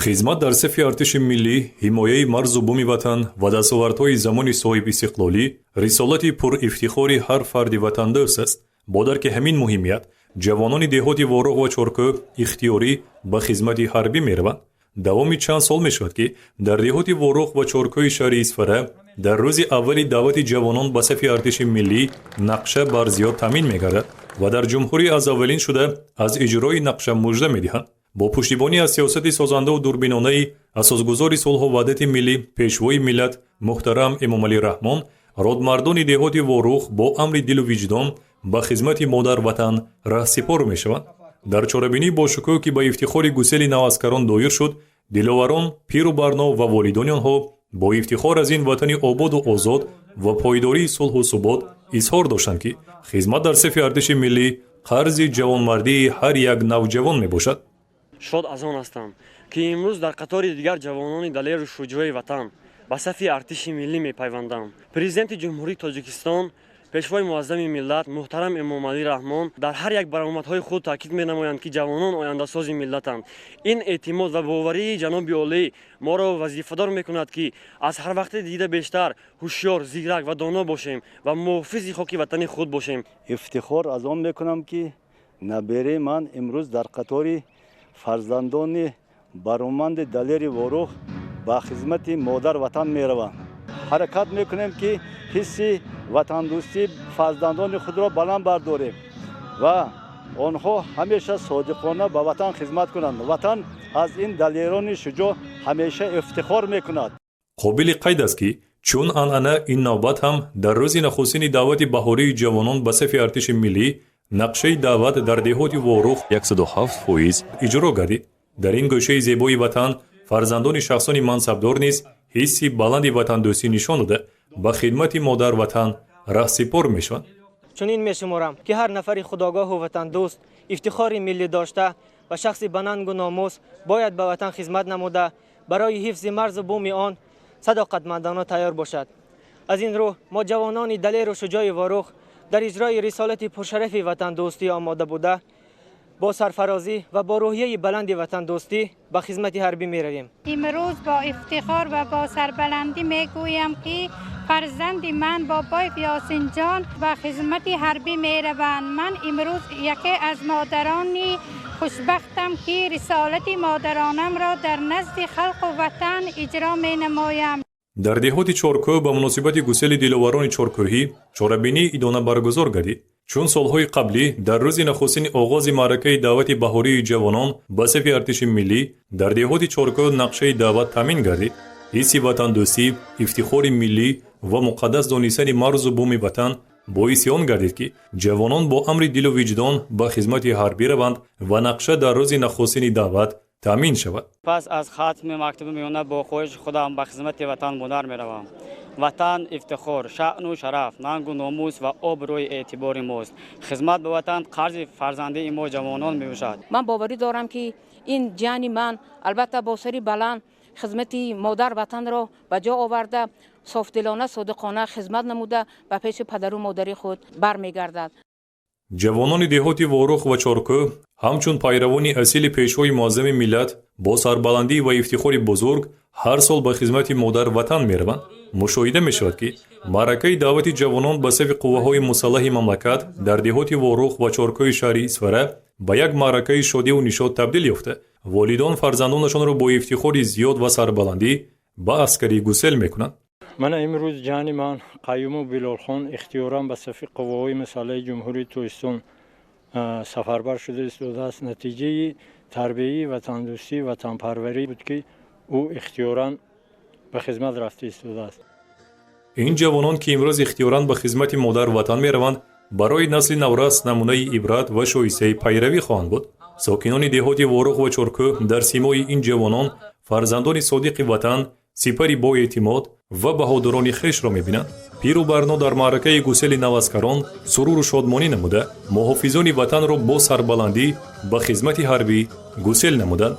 خدمت در صف ارتش ملی، حمایه مرز و بوم وطن و دستاوردهای زمان صاحب استقلالی رسالت پر افتخار هر فرد وطندوست است. با درک همین مهمیت، جوانان دهات وارق و چرکو اختیاری به خدمت حربی میروند. دوامی چند سال میشود که در دهات وارق و چرکوی شهر اسفره در روز اولی دعوت جوانان به صف ارتش ملی نقشه بر زیاد تامین میگردد و در جمهوری از اولین شده از اجرای نقشه مژده میدهند. با پشتیبانی از سیاست سازنده و دوربینانه اساسگذار صلح و وحدت ملی پیشوای ملت محترم امامعلی رحمان، رادمردان دهات وارق با امر دل و وجدان به خدمت مادر وطن رهسپار میشوند. در چاره‌بینی با شکوه که به افتخار گسیل نواسکران دایر شد، دلاوران، پیر و برنا و والدان آنها با افتخار از این وطن آباد و آزاد و پایداری صلح و ثبات اظهار داشتند که خدمت در صف ارتش ملی قرض جوانمردی هر یک نوجوان میباشد. شاد از آن هستم که امروز در قطار دیگر جوانان دلیر و شجاع وطن به صف ارتش ملی میپیوندم. پرزیدنت جمهوری تاجیکستان، پیشوای معظم ملت محترم امامعلی رحمان در هر یک برآمدهای خود تاکید می‌نمایند که جوانان آینده ساز ملتند. این اعتماد و باوری جناب عالی ما را وظیفه‌دار می‌کند که از هر وقت دیده بیشتر هوشیار، زیرک و دانا باشیم و محافظ خاک وطن خود باشیم. افتخار از آن می‌کنم که نبره من امروز در قطار فرزندان برآمد دلیر وارق با خدمت مادر وطن می‌روند. حرکت می‌کنیم که حس وطن دوستی فرزندان خود را بلند برداریم و آنها همیشه صادقانه به وطن خدمت کنند. وطن از این دلیران شجاع همیشه افتخار می‌کند. قابل قید است که چون آنانه این نوبت هم در روز نخستین دعوت بهاری جوانان به صف ارتش ملی نقشه دعوت در دهات وارق 107% اجرا گردید. در این گوشه زیبای وطن فرزندان شخصان منصبدار نیز حسی بلند وطن دوستی نشان داده به خدمت مادر وطن رهسپار میشوند. چنین میشمارم که هر نفر خودآگاه و وطن دوست افتخار ملی داشته و شخص بننگ و ناموس باید به وطن خدمت نموده برای حفظ مرز و بوم آن صداقتمندانه تیار باشد. از این رو ما جوانان دلیر و شجاع وارق در اجرای رسالت پرشرف وطن دوستی آماده بوده با سرفرازی و با روحیه بلند وطن دوستی به خدمت حربی می رویم. امروز با افتخار و با سربلندی می گویم که فرزند من بابای یاسین جان به خدمت حربی می روند. من امروز یکی از مادرانی خوشبختم که رسالت مادرانم را در نزد خلق و وطن اجرا می نمایم. در دهات چرکو به مناسبت گسیل دلاوران چرکویی چاره‌بینی ادامه برگزار گردید. چون سالهای قبلی در روز نخستین آغاز معرکه دعوت بهاری جوانان به صف ارتش ملی در دهات چرکو نقشه دعوت تامین گردید، حس وطن دوستی، افتخار ملی و مقدس دانستن مرز و بوم وطن باعث آن گردید که جوانان با امر دل و وجدان به خدمت حربی روند و نقشه در روز نخستین دعوت تامین شود. پس از ختم مکتب میانه با خواهش خودم به خدمت وطن مادر میروم. وطن افتخار، شأن و شرف، ننگ و ناموس و آبروی اعتبار ماست. خدمت به وطن قرض فرزنده ما جوانان میباشد. من باوری دارم که این جان من البته با سری بلند خدمت مادر وطن را به جا آورده صافدلانه صادقانه خدمت نموده و پیش پدر و مادر خود برمیگردد. جوانان دهات وارق و چرکو همچون پیروان اصیل پیشوای معظم ملت با سربلندی و افتخار بزرگ هر سال به خدمت مادر وطن میروند. مشاهده میشود که معرکه دعوت جوانان به صف قوه‌های مسلح مملکت در دهات وارق و چرکوی شهر اسفره به یک معرکه شادی و نشاط تبدیل یافته. والدان فرزندانشان را با افتخار زیاد و سربلندی به عسکری گسیل میکنند. من امروز جان من قیوم و بلالخان اختیارم به صف قوه‌های مسلح جمهوری توستان سفربر شده است. نتیجه تربیتی وطن دوستی و وطن پروری بود که او اختیاراً به خدمت رفته است. این جوانان که امروز اختیاراً به خدمت مادر وطن میروند برای نسل نورس نمونه عبرت و شایسته پیروی خواهند بود. ساکنان دهات وارق و چرکو در سیمای این جوانان فرزندان صادق وطن، سپری با اعتماد و بهادران خویش را می‌بینند. پیر و برنا در معرکه گسیل نواسکران سرور و شادمانی نموده محافظان وطن را با سربلندی به خدمت حربی گسیل نمودند.